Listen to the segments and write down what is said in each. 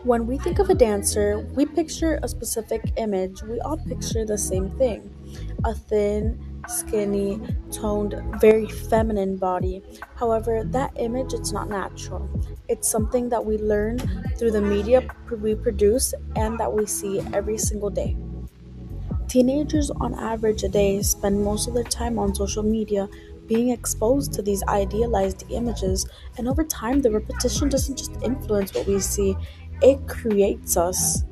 When we think of a dancer, we picture a specific image. We all picture the same thing: a thin, skinny, toned, very feminine body. However, that image it's not natural. It's something that we learn through the media we produce and that we see every single day. Teenagers, on average, a day spend most of their time on social media being exposed to these idealized images, and over time, the repetition doesn't just influence what we see, it creates us.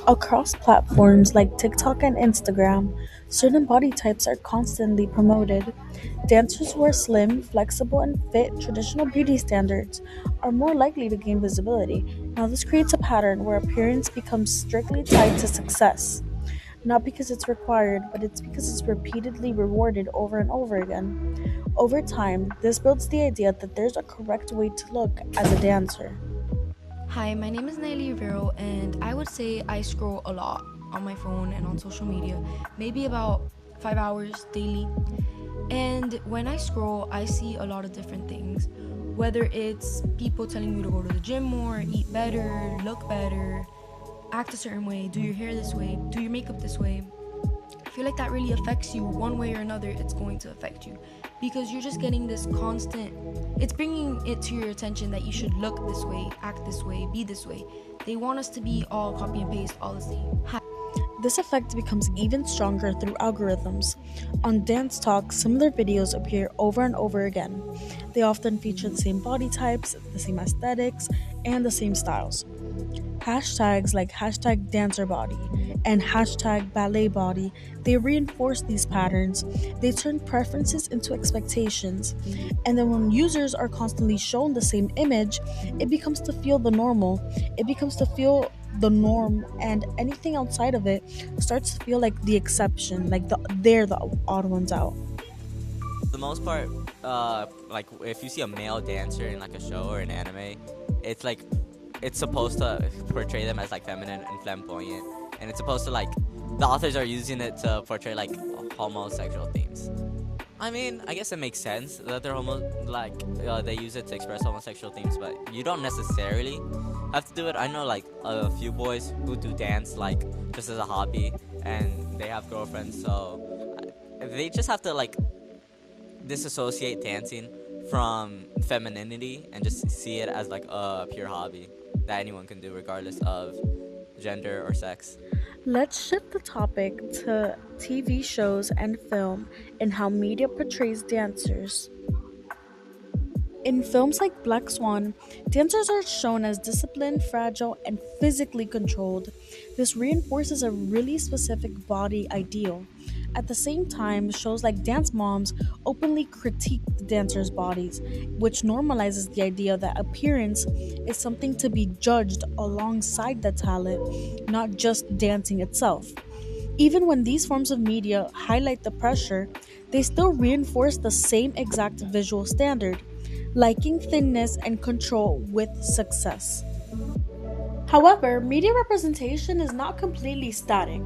Across platforms like TikTok and Instagram, certain body types are constantly promoted. Dancers who are slim, flexible, and fit traditional beauty standards are more likely to gain visibility. Now, this creates a pattern where appearance becomes strictly tied to success. Not because it's required, but it's because it's repeatedly rewarded over and over again. Over time, this builds the idea that there's a correct way to look as a dancer. Hi, my name is Naili Rivero, and I would say I scroll a lot on my phone and on social media, maybe about 5 hours daily. And when I scroll, I see a lot of different things. Whether it's people telling you to go to the gym more, eat better, look better, act a certain way, do your hair this way, do your makeup this way. I feel like that really affects you one way or another. It's going to affect you because you're just getting this constant, it's bringing it to your attention that you should look this way, act this way, be this way. They want us to be all copy and paste, all the same. This effect becomes even stronger through algorithms. On Dance Talk, similar videos appear over and over again. They often feature the same body types, the same aesthetics, and the same styles. Hashtags like hashtag dancer body and hashtag ballet body, they reinforce these patterns. They turn preferences into expectations. And then when users are constantly shown the same image, it becomes to feel the normal. It becomes to feel the norm, and anything outside of it starts to feel like the exception, like they're the odd ones out. For the most part, like if you see a male dancer in like a show or an anime, it's like it's supposed to portray them as like feminine and flamboyant, and it's supposed to like the authors are using it to portray like homosexual themes. I mean, I guess it makes sense that they're they use it to express homosexual themes, but you don't necessarily have to do it. I know like a few boys who do dance like just as a hobby, and they have girlfriends, so they just have to like disassociate dancing from femininity and just see it as like a pure hobby that anyone can do regardless of gender or sex. Let's shift the topic to TV shows and film and how media portrays dancers. In films like Black Swan, dancers are shown as disciplined, fragile, and physically controlled. This reinforces a really specific body ideal. At the same time, shows like Dance Moms openly critique the dancers' bodies, which normalizes the idea that appearance is something to be judged alongside the talent, not just dancing itself. Even when these forms of media highlight the pressure, they still reinforce the same exact visual standard, liking thinness and control with success. However, media representation is not completely static.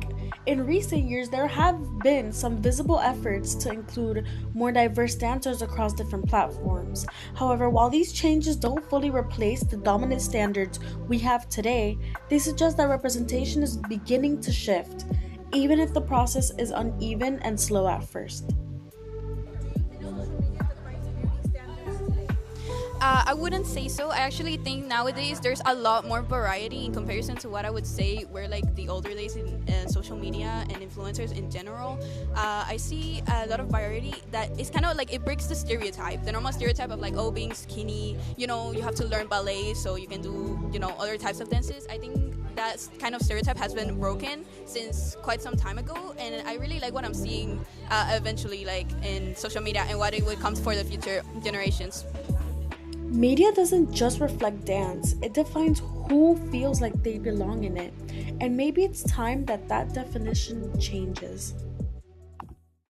In recent years, there have been some visible efforts to include more diverse dancers across different platforms. However, while these changes don't fully replace the dominant standards we have today, they suggest that representation is beginning to shift, even if the process is uneven and slow at first. I wouldn't say so. I actually think nowadays there's a lot more variety in comparison to what I would say were like the older days in social media and influencers in general. I see a lot of variety that is kind of like it breaks the stereotype, the normal stereotype of like, oh, being skinny, you have to learn ballet so you can do, other types of dances. I think that kind of stereotype has been broken since quite some time ago, and I really like what I'm seeing eventually like in social media and what it would come for the future generations. Media doesn't just reflect dance, it defines who feels like they belong in it. And maybe it's time that that definition changes.